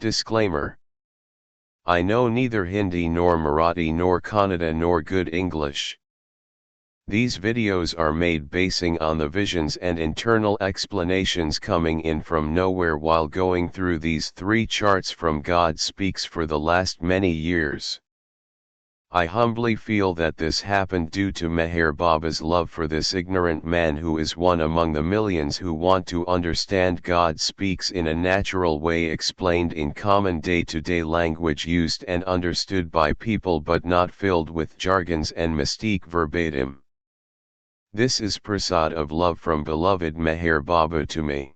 Disclaimer. I know neither Hindi nor Marathi nor Kannada nor good English. These videos are made basing on the visions and internal explanations coming in from nowhere while going through these 3 charts from God Speaks for the last many years. I humbly feel that this happened due to Meher Baba's love for this ignorant man who is one among the millions who want to understand God Speaks in a natural way explained in common day-to-day language used and understood by people but not filled with jargons and mystique verbatim. This is prasad of love from beloved Meher Baba to me.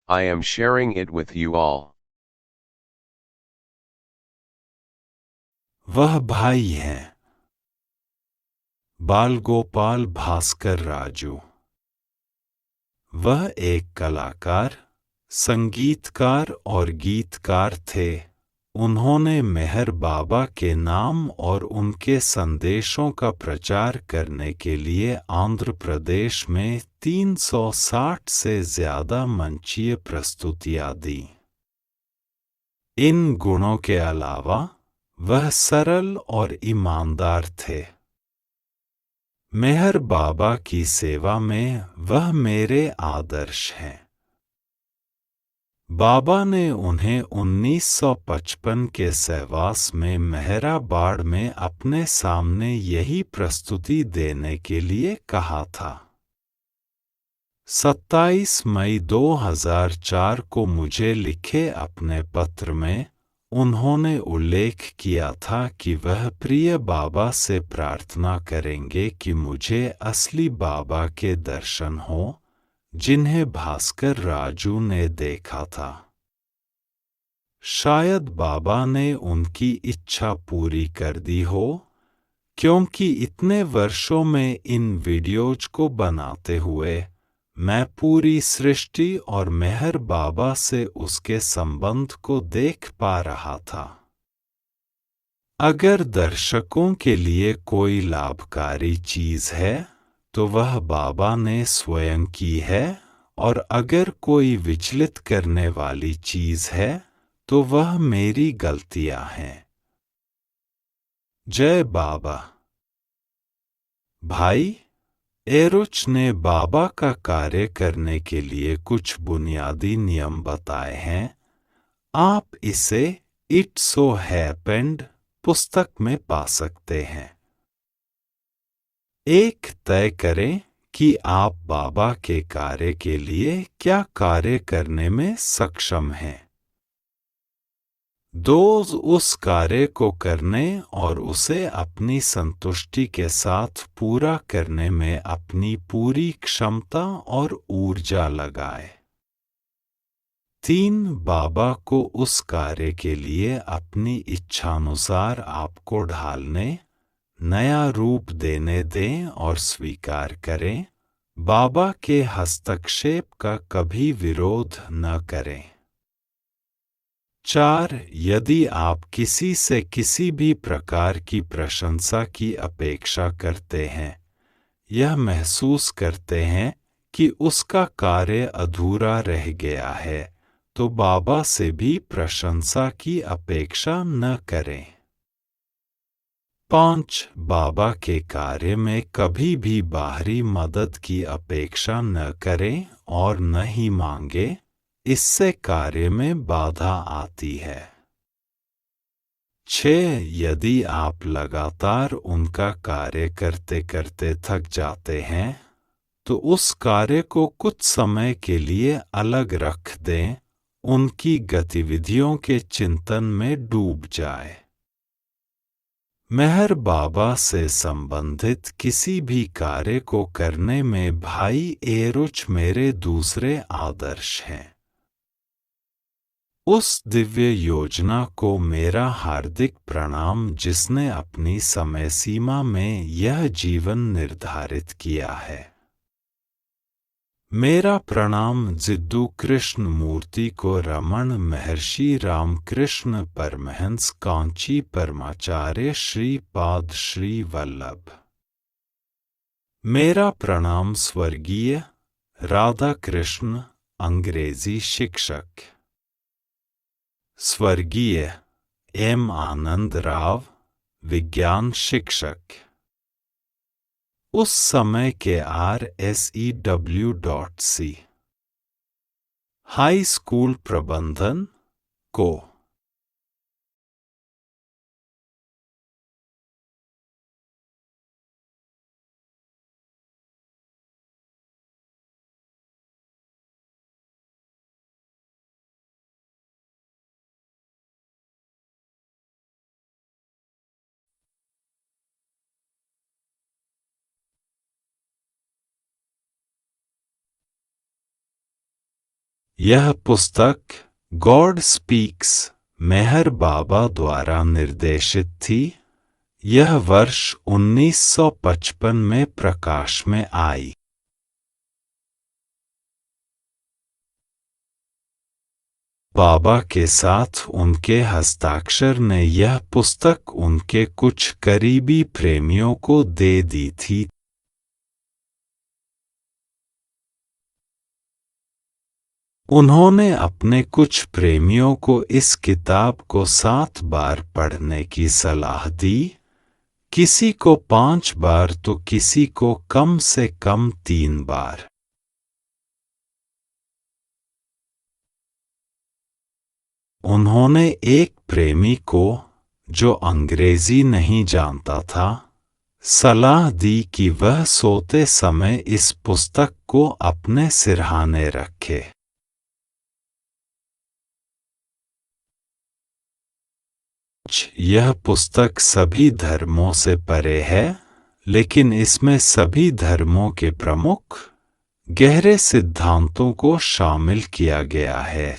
I am sharing it with you all. वह भाई हैं बाल गोपाल भास्कर राजू। वह एक कलाकार, संगीतकार और गीतकार थे। उन्होंने मेहर बाबा के नाम और उनके संदेशों का प्रचार करने के लिए आंध्र प्रदेश में 360 से ज़्यादा मंचीय प्रस्तुतियां दी। इन गुणों के अलावा वह सरल और ईमानदार थे। मेहर बाबा की सेवा में वह मेरे आदर्श हैं। बाबा ने उन्हें 1955 के सहवास में मेहराबाद में अपने सामने यही प्रस्तुति देने के लिए कहा था। 27 मई 2004 को मुझे लिखे अपने पत्र में उन्होंने उल्लेख किया था कि वह प्रिय बाबा से प्रार्थना करेंगे कि मुझे असली बाबा के दर्शन हो जिन्हें भास्कर राजू ने देखा था। शायद बाबा ने उनकी इच्छा पूरी कर दी हो, क्योंकि इतने वर्षों में इन वीडियोज को बनाते हुए मैं पूरी सृष्टि और मेहर बाबा से उसके संबंध को देख पा रहा था। अगर दर्शकों के लिए कोई लाभकारी चीज है तो वह बाबा ने स्वयं की है, और अगर कोई विचलित करने वाली चीज है तो वह मेरी गलतियां हैं। जय बाबा। भाई, एरोच ने बाबा का कार्य करने के लिए कुछ बुनियादी नियम बताए हैं। आप इसे इट सो हैपेंड पुस्तक में पा सकते हैं। 1. तय करें कि आप बाबा के कार्य के लिए क्या कार्य करने में सक्षम हैं। 2. उस कार्य को करने और उसे अपनी संतुष्टि के साथ पूरा करने में अपनी पूरी क्षमता और ऊर्जा लगाए। 3. बाबा को उस कार्य के लिए अपनी इच्छानुसार आपको ढालने, नया रूप देने दें और स्वीकार करें। बाबा के हस्तक्षेप का कभी विरोध न करें। 4. यदि आप किसी से किसी भी प्रकार की प्रशंसा की अपेक्षा करते हैं, यह महसूस करते हैं कि उसका कार्य अधूरा रह गया है, तो बाबा से भी प्रशंसा की अपेक्षा न करें। 5. बाबा के कार्य में कभी भी बाहरी मदद की अपेक्षा न करें और न ही मांगे, इससे कार्य में बाधा आती है। 6. यदि आप लगातार उनका कार्य करते करते थक जाते हैं, तो उस कार्य को कुछ समय के लिए अलग रख दें, उनकी गतिविधियों के चिंतन में डूब जाए। मेहर बाबा से संबंधित किसी भी कार्य को करने में भाई एरोच मेरे दूसरे आदर्श हैं। उस दिव्य योजना को मेरा हार्दिक प्रणाम जिसने अपनी समय सीमा में यह जीवन निर्धारित किया है। मेरा प्रणाम जिद्दू कृष्ण मूर्ति को रमण महर्षि रामकृष्ण परमहंस कांची परमाचार्य श्री पाद श्री वल्लभ। मेरा प्रणाम स्वर्गीय राधा कृष्ण अंग्रेजी शिक्षक। स्वर्गीय एम आनंद राव, विज्ञान शिक्षक। उस समय के RSEW.C हाई स्कूल प्रबंधन को यह पुस्तक गॉड स्पीक्स मेहर बाबा द्वारा निर्देशित थी। यह वर्ष 1955 में प्रकाश में आई। बाबा के साथ उनके हस्ताक्षर ने यह पुस्तक उनके कुछ करीबी प्रेमियों को दे दी थी। उन्होंने अपने कुछ प्रेमियों को इस किताब को 7 बार पढ़ने की सलाह दी, किसी को 5 बार तो किसी को कम से कम 3 बार। उन्होंने एक प्रेमी को, जो अंग्रेजी नहीं जानता था, सलाह दी कि वह सोते समय इस पुस्तक को अपने सिरहाने रखे। यह पुस्तक सभी धर्मों से परे है, लेकिन इसमें सभी धर्मों के प्रमुख गहरे सिद्धांतों को शामिल किया गया है।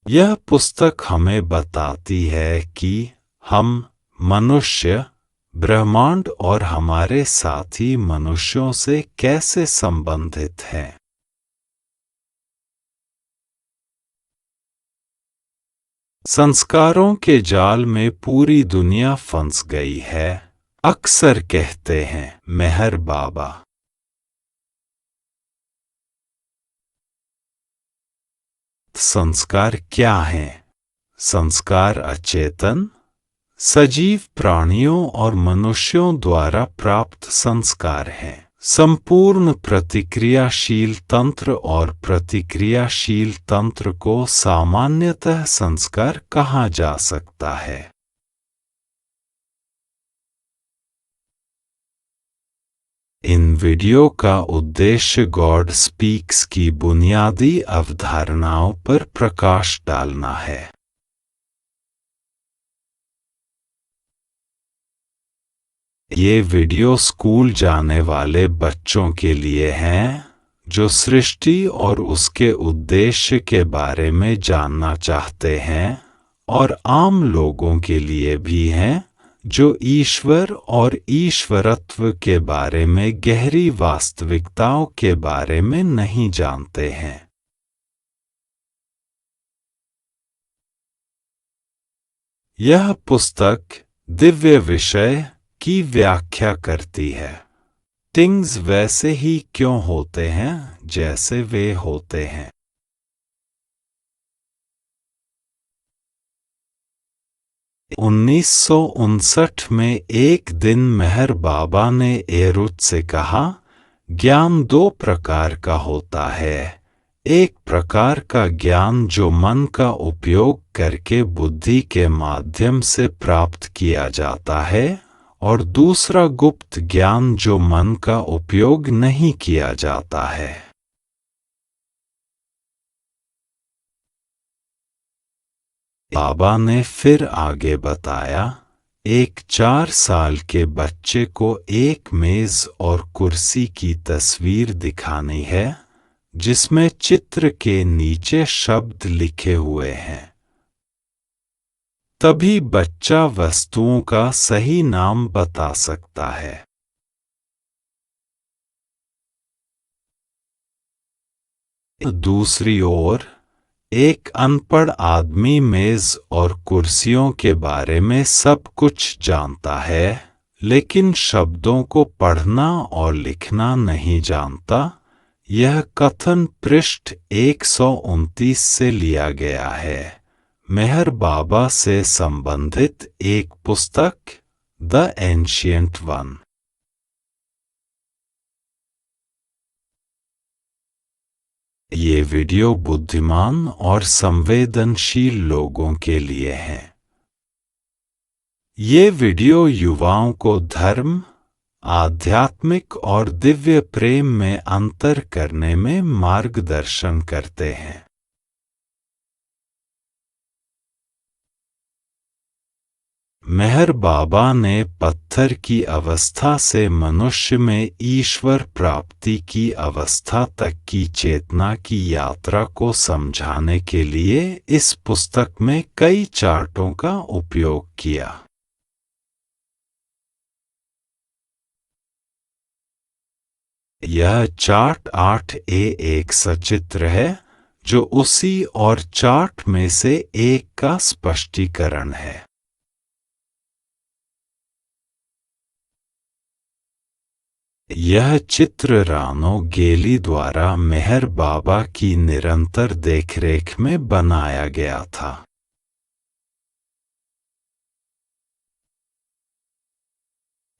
यह पुस्तक हमें बताती है कि हम मनुष्य, ब्रह्मांड और हमारे साथी मनुष्यों से कैसे संबंधित हैं। संस्कारों के जाल में पूरी दुनिया फंस गई है, अक्सर कहते हैं मेहर बाबा। संस्कार क्या हैं? संस्कार अचेतन, सजीव प्राणियों और मनुष्यों द्वारा प्राप्त संस्कार हैं। संपूर्ण प्रतिक्रियाशील तंत्र और प्रतिक्रियाशील तंत्र को सामान्यतः संस्कार कहा जा सकता है। इन वीडियो का उद्देश्य गॉड स्पीक्स की बुनियादी अवधारणाओं पर प्रकाश डालना है। ये वीडियो स्कूल जाने वाले बच्चों के लिए हैं, जो सृष्टि और उसके उद्देश्य के बारे में जानना चाहते हैं, और आम लोगों के लिए भी हैं, जो ईश्वर और ईश्वरत्व के बारे में गहरी वास्तविकताओं के बारे में नहीं जानते हैं। यह पुस्तक दिव्य विषय की व्याख्या करती है। थिंग्स वैसे ही क्यों होते हैं जैसे वे होते हैं। उन्नीस में एक दिन मेहर बाबा ने एरुत से कहा, ज्ञान 2 प्रकार का होता है। एक प्रकार का ज्ञान जो मन का उपयोग करके बुद्धि के माध्यम से प्राप्त किया जाता है, और दूसरा गुप्त ज्ञान जो मन का उपयोग नहीं किया जाता है। बाबा ने फिर आगे बताया, एक 4 साल के बच्चे को एक मेज और कुर्सी की तस्वीर दिखानी है, जिसमें चित्र के नीचे शब्द लिखे हुए हैं। तभी बच्चा वस्तुओं का सही नाम बता सकता है। दूसरी ओर, एक अनपढ़ आदमी मेज और कुर्सियों के बारे में सब कुछ जानता है, लेकिन शब्दों को पढ़ना और लिखना नहीं जानता, यह कथन पृष्ठ 129 से लिया गया है। मेहर बाबा से संबंधित एक पुस्तक, द एंशिएंट वन। ये वीडियो बुद्धिमान और संवेदनशील लोगों के लिए है। ये वीडियो युवाओं को धर्म, आध्यात्मिक और दिव्य प्रेम में अंतर करने में मार्गदर्शन करते हैं। मेहर बाबा ने पत्थर की अवस्था से मनुष्य में ईश्वर प्राप्ति की अवस्था तक की चेतना की यात्रा को समझाने के लिए इस पुस्तक में कई चार्टों का उपयोग किया। यह चार्ट 8A एक सचित्र है जो उसी और चार्ट में से एक का स्पष्टीकरण है। यह चित्र रानो गेली द्वारा मेहर बाबा की निरंतर देखरेख में बनाया गया था।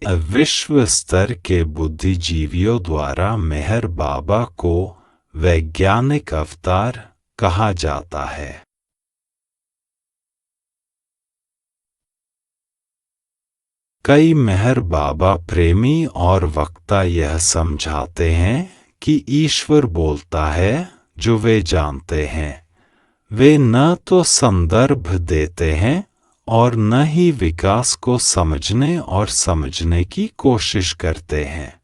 विश्व स्तर के बुद्धिजीवियों द्वारा मेहर बाबा को वैज्ञानिक अवतार कहा जाता है। कई मेहर बाबा प्रेमी और वक्ता यह समझाते हैं कि ईश्वर बोलता है जो वे जानते हैं। वे न तो संदर्भ देते हैं और न ही विकास को समझने और समझने की कोशिश करते हैं।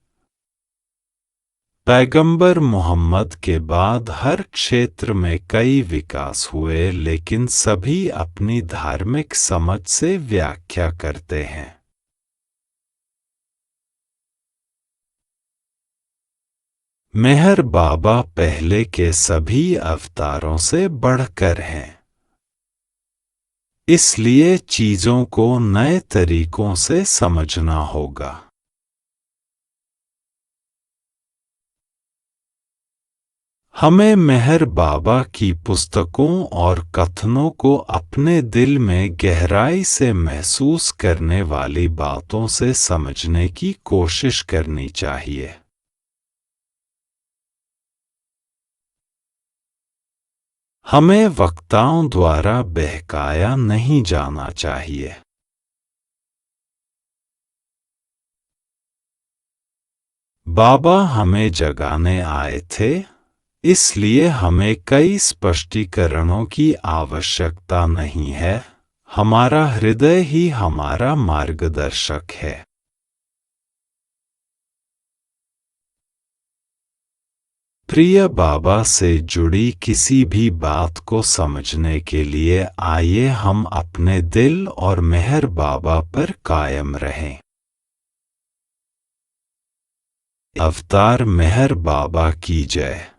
पैगंबर मोहम्मद के बाद हर क्षेत्र में कई विकास हुए, लेकिन सभी अपनी धार्मिक समझ से व्याख्या करते हैं। मेहर बाबा पहले के सभी अवतारों से बढ़कर हैं, इसलिए चीजों को नए तरीकों से समझना होगा। हमें मेहर बाबा की पुस्तकों और कथनों को अपने दिल में गहराई से महसूस करने वाली बातों से समझने की कोशिश करनी चाहिए। हमें वक्ताओं द्वारा बहकाया नहीं जाना चाहिए। बाबा हमें जगाने आए थे, इसलिए हमें कई स्पष्टीकरणों की आवश्यकता नहीं है। हमारा हृदय ही हमारा मार्गदर्शक है। प्रिय बाबा से जुड़ी किसी भी बात को समझने के लिए आइए हम अपने दिल और मेहर बाबा पर कायम रहें। अवतार मेहर बाबा की जय।